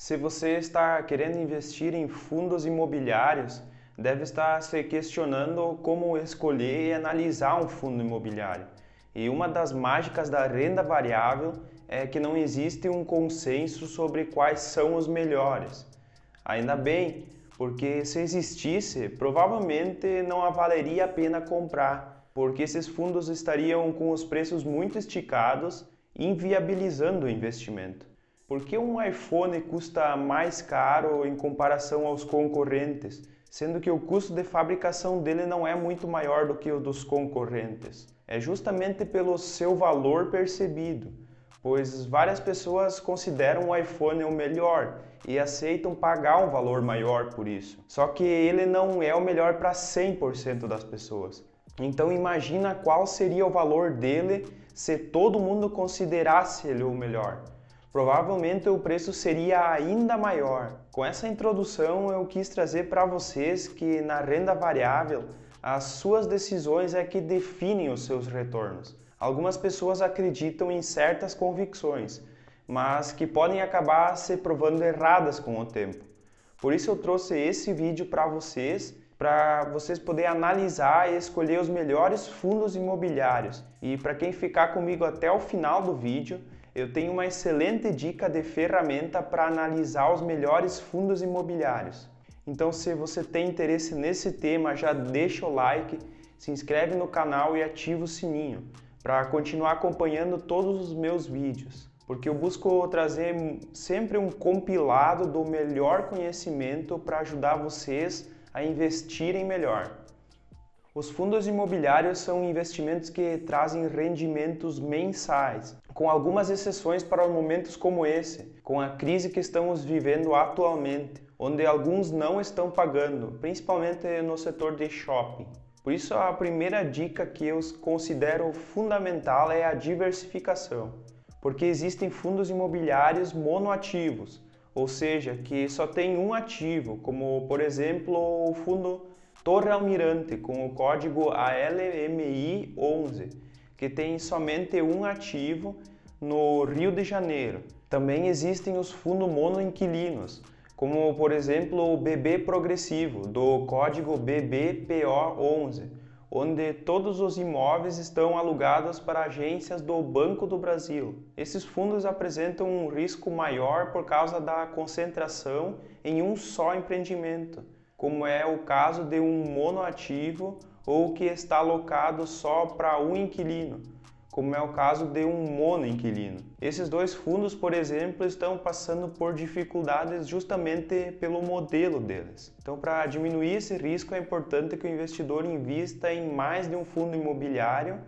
Se você está querendo investir em fundos imobiliários, deve estar se questionando como escolher e analisar um fundo imobiliário. E uma das mágicas da renda variável é que não existe um consenso sobre quais são os melhores. Ainda bem, porque se existisse, provavelmente não valeria a pena comprar, porque esses fundos estariam com os preços muito esticados, inviabilizando o investimento. Por que um iPhone custa mais caro em comparação aos concorrentes, sendo que o custo de fabricação dele não é muito maior do que o dos concorrentes? É justamente pelo seu valor percebido, pois várias pessoas consideram o iPhone o melhor e aceitam pagar um valor maior por isso. Só que ele não é o melhor para 100% das pessoas. Então imagina qual seria o valor dele se todo mundo considerasse ele o melhor. Provavelmente o preço seria ainda maior. Com essa introdução eu quis trazer para vocês que na renda variável as suas decisões é que definem os seus retornos. Algumas pessoas acreditam em certas convicções, mas que podem acabar se provando erradas com o tempo. Por isso eu trouxe esse vídeo para vocês poderem analisar e escolher os melhores fundos imobiliários. E para quem ficar comigo até o final do vídeo, eu tenho uma excelente dica de ferramenta para analisar os melhores fundos imobiliários. Então, se você tem interesse nesse tema, já deixa o like, se inscreve no canal e ativa o sininho para continuar acompanhando todos os meus vídeos, porque eu busco trazer sempre um compilado do melhor conhecimento para ajudar vocês a investirem melhor. Os fundos imobiliários são investimentos que trazem rendimentos mensais, com algumas exceções para momentos como esse, com a crise que estamos vivendo atualmente, onde alguns não estão pagando, principalmente no setor de shopping. Por isso, a primeira dica que eu considero fundamental é a diversificação, porque existem fundos imobiliários monoativos, ou seja, que só tem um ativo, como por exemplo o fundo Torre Almirante, com o código ALMI11, que tem somente um ativo no Rio de Janeiro. Também existem os fundos monoinquilinos, como por exemplo o BB Progressivo, do código BBPO11, onde todos os imóveis estão alugados para agências do Banco do Brasil. Esses fundos apresentam um risco maior por causa da concentração em um só empreendimento, como é o caso de um monoativo ou que está alocado só para um inquilino, como é o caso de um monoinquilino. Esses dois fundos, por exemplo, estão passando por dificuldades justamente pelo modelo deles. Então, para diminuir esse risco, é importante que o investidor invista em mais de um fundo imobiliário,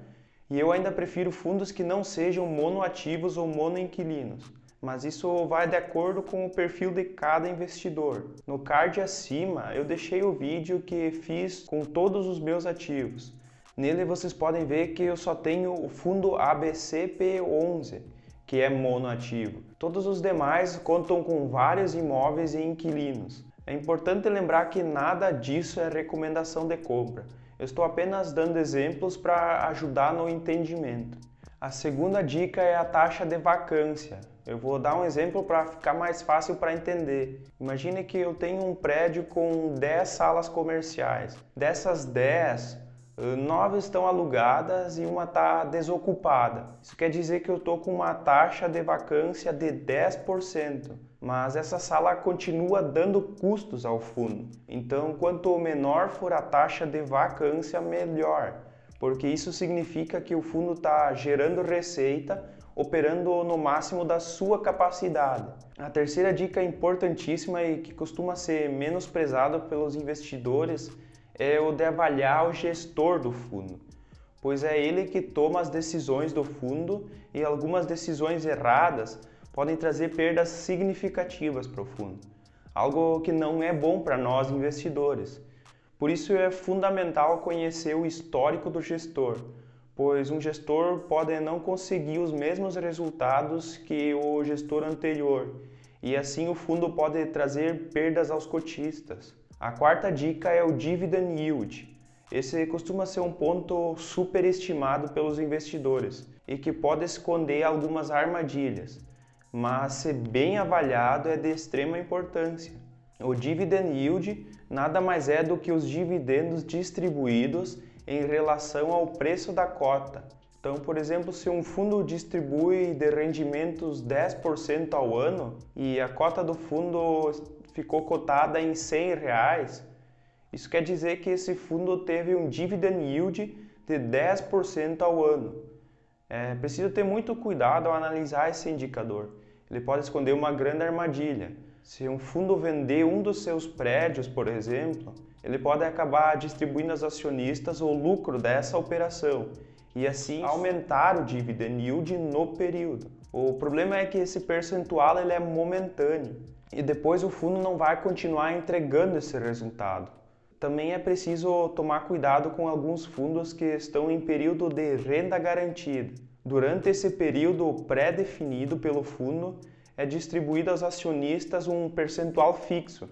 e eu ainda prefiro fundos que não sejam monoativos ou monoinquilinos. Mas isso vai de acordo com o perfil de cada investidor. No card acima eu deixei o vídeo que fiz com todos os meus ativos. Nele vocês podem ver que eu só tenho o fundo ABCP11, que é monoativo. Todos os demais contam com vários imóveis e inquilinos. É importante lembrar que nada disso é recomendação de compra. Eu estou apenas dando exemplos para ajudar no entendimento. A segunda dica é a taxa de vacância. Eu vou dar um exemplo para ficar mais fácil para entender. Imagine que eu tenho um prédio com 10 salas comerciais. Dessas 10, 9 estão alugadas e uma está desocupada. Isso quer dizer que eu estou com uma taxa de vacância de 10%, mas essa sala continua dando custos ao fundo. Então, quanto menor for a taxa de vacância, melhor, porque isso significa que o fundo está gerando receita, operando no máximo da sua capacidade. A terceira dica importantíssima e que costuma ser menosprezada pelos investidores é o de avaliar o gestor do fundo, pois é ele que toma as decisões do fundo e algumas decisões erradas podem trazer perdas significativas para o fundo, algo que não é bom para nós investidores. Por isso é fundamental conhecer o histórico do gestor, pois um gestor pode não conseguir os mesmos resultados que o gestor anterior, e assim o fundo pode trazer perdas aos cotistas. A quarta dica é o dividend yield. Esse costuma ser um ponto superestimado pelos investidores e que pode esconder algumas armadilhas. mas ser bem avaliado é de extrema importância. O dividend yield nada mais é do que os dividendos distribuídos em relação ao preço da cota. Então, por exemplo, se um fundo distribui de rendimentos 10% ao ano e a cota do fundo ficou cotada em R$100, isso quer dizer que esse fundo teve um dividend yield de 10% ao ano. É preciso ter muito cuidado ao analisar esse indicador. Ele pode esconder uma grande armadilha. Se um fundo vender um dos seus prédios, por exemplo, ele pode acabar distribuindo aos acionistas o lucro dessa operação e assim aumentar o dividend yield no período. O problema é que esse percentual ele é momentâneo e depois o fundo não vai continuar entregando esse resultado. Também é preciso tomar cuidado com alguns fundos que estão em período de renda garantida. Durante esse período pré-definido pelo fundo, é distribuído aos acionistas um percentual fixo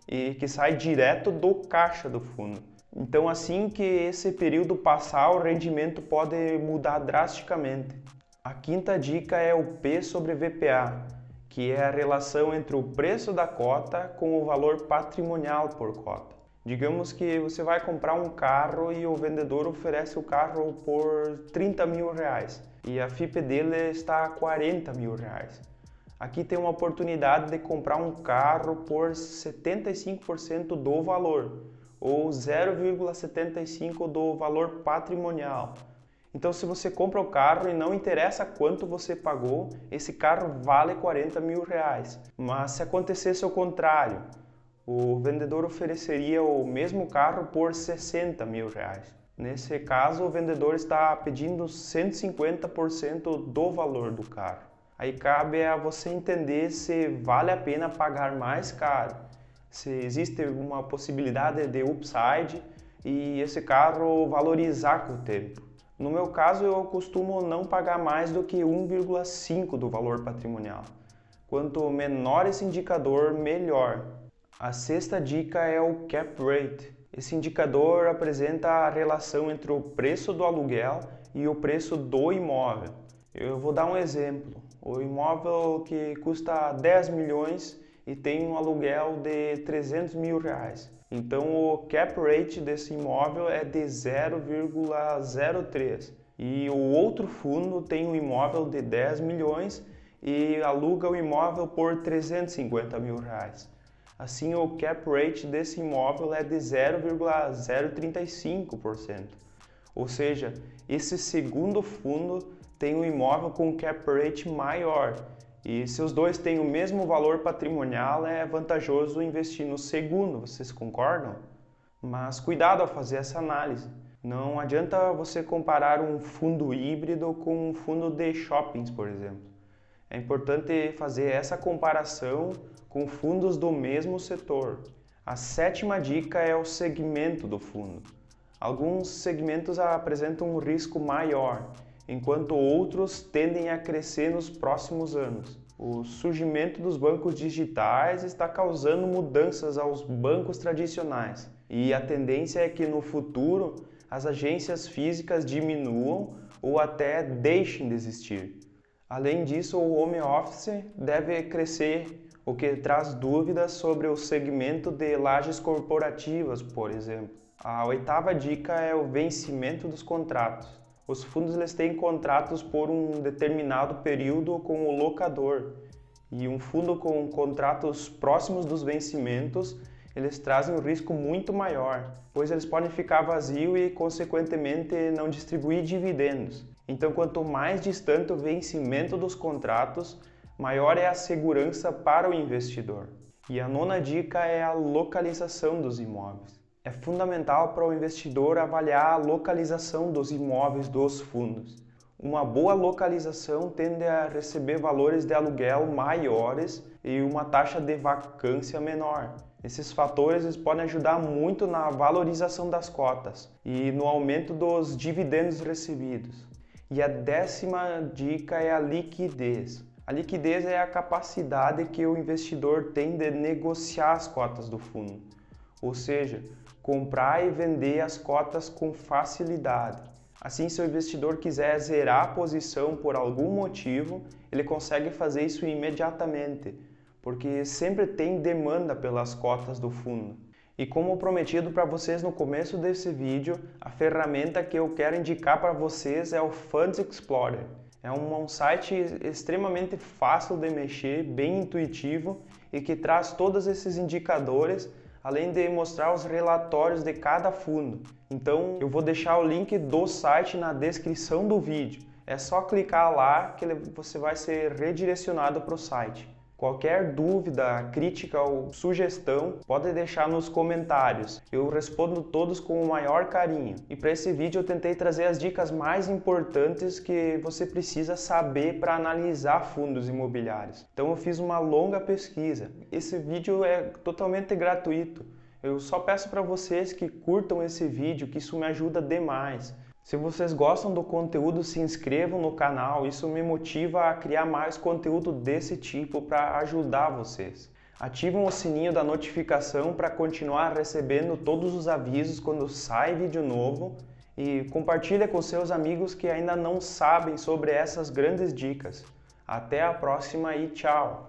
e que sai direto do caixa do fundo. Então, assim que esse período passar, o rendimento pode mudar drasticamente. A quinta dica é o P sobre VPA, que é a relação entre o preço da cota com o valor patrimonial por cota. Digamos que você vai comprar um carro e o vendedor oferece o carro por R$30 mil e a FIPE dele está a R$40 mil. Aqui tem uma oportunidade de comprar um carro por 75% do valor, ou 0,75% do valor patrimonial. Então, se você compra o carro e não interessa quanto você pagou, esse carro vale R$40 mil. Mas se acontecesse o contrário, o vendedor ofereceria o mesmo carro por R$60 mil. Nesse caso, o vendedor está pedindo 150% do valor do carro. Aí cabe a você entender se vale a pena pagar mais caro, se existe uma possibilidade de upside e esse carro valorizar com o tempo. No meu caso, eu costumo não pagar mais do que 1,5% do valor patrimonial. Quanto menor esse indicador, melhor. A sexta dica é o cap rate. Esse indicador apresenta a relação entre o preço do aluguel e o preço do imóvel. Eu vou dar um exemplo. O imóvel que custa 10 milhões e tem um aluguel de R$300 mil. Então o cap rate desse imóvel é de 0,03. E o outro fundo tem um imóvel de 10 milhões e aluga o imóvel por R$350 mil. Assim, o cap rate desse imóvel é de 0,035%. Ou seja, esse segundo fundo tem um imóvel com cap rate maior. E se os dois têm o mesmo valor patrimonial, é vantajoso investir no segundo, vocês concordam? Mas cuidado ao fazer essa análise. Não adianta você comparar um fundo híbrido com um fundo de shoppings, por exemplo. É importante fazer essa comparação com fundos do mesmo setor. A sétima dica é o segmento do fundo. Alguns segmentos apresentam um risco maior, enquanto outros tendem a crescer nos próximos anos. O surgimento dos bancos digitais está causando mudanças aos bancos tradicionais e a tendência é que no futuro as agências físicas diminuam ou até deixem de existir. Além disso, o home office deve crescer, o que traz dúvidas sobre o segmento de lajes corporativas, por exemplo. A oitava dica é o vencimento dos contratos. Os fundos eles têm contratos por um determinado período com o locador e um fundo com contratos próximos dos vencimentos eles trazem um risco muito maior, pois eles podem ficar vazios e consequentemente não distribuir dividendos. Então, quanto mais distante o vencimento dos contratos, maior é a segurança para o investidor. E a nona dica é a localização dos imóveis. É fundamental para o investidor avaliar a localização dos imóveis dos fundos. Uma boa localização tende a receber valores de aluguel maiores e uma taxa de vacância menor. Esses fatores podem ajudar muito na valorização das cotas e no aumento dos dividendos recebidos. E a décima dica é a liquidez. A liquidez é a capacidade que o investidor tem de negociar as cotas do fundo, ou seja, comprar e vender as cotas com facilidade. Assim, se o investidor quiser zerar a posição por algum motivo, ele consegue fazer isso imediatamente, porque sempre tem demanda pelas cotas do fundo. E como prometido para vocês no começo desse vídeo, a ferramenta que eu quero indicar para vocês é o Funds Explorer. É um site extremamente fácil de mexer, bem intuitivo e que traz todos esses indicadores, além de mostrar os relatórios de cada fundo. Então eu vou deixar o link do site na descrição do vídeo. É só clicar lá que você vai ser redirecionado para o site. Qualquer dúvida, crítica ou sugestão, pode deixar nos comentários. Eu respondo todos com o maior carinho. E para esse vídeo eu tentei trazer as dicas mais importantes que você precisa saber para analisar fundos imobiliários. Então eu fiz uma longa pesquisa. Esse vídeo é totalmente gratuito. Eu só peço para vocês que curtam esse vídeo, que isso me ajuda demais. Se vocês gostam do conteúdo, se inscrevam no canal, isso me motiva a criar mais conteúdo desse tipo para ajudar vocês. Ativem o sininho da notificação para continuar recebendo todos os avisos quando sai vídeo novo e compartilha com seus amigos que ainda não sabem sobre essas grandes dicas. Até a próxima e tchau!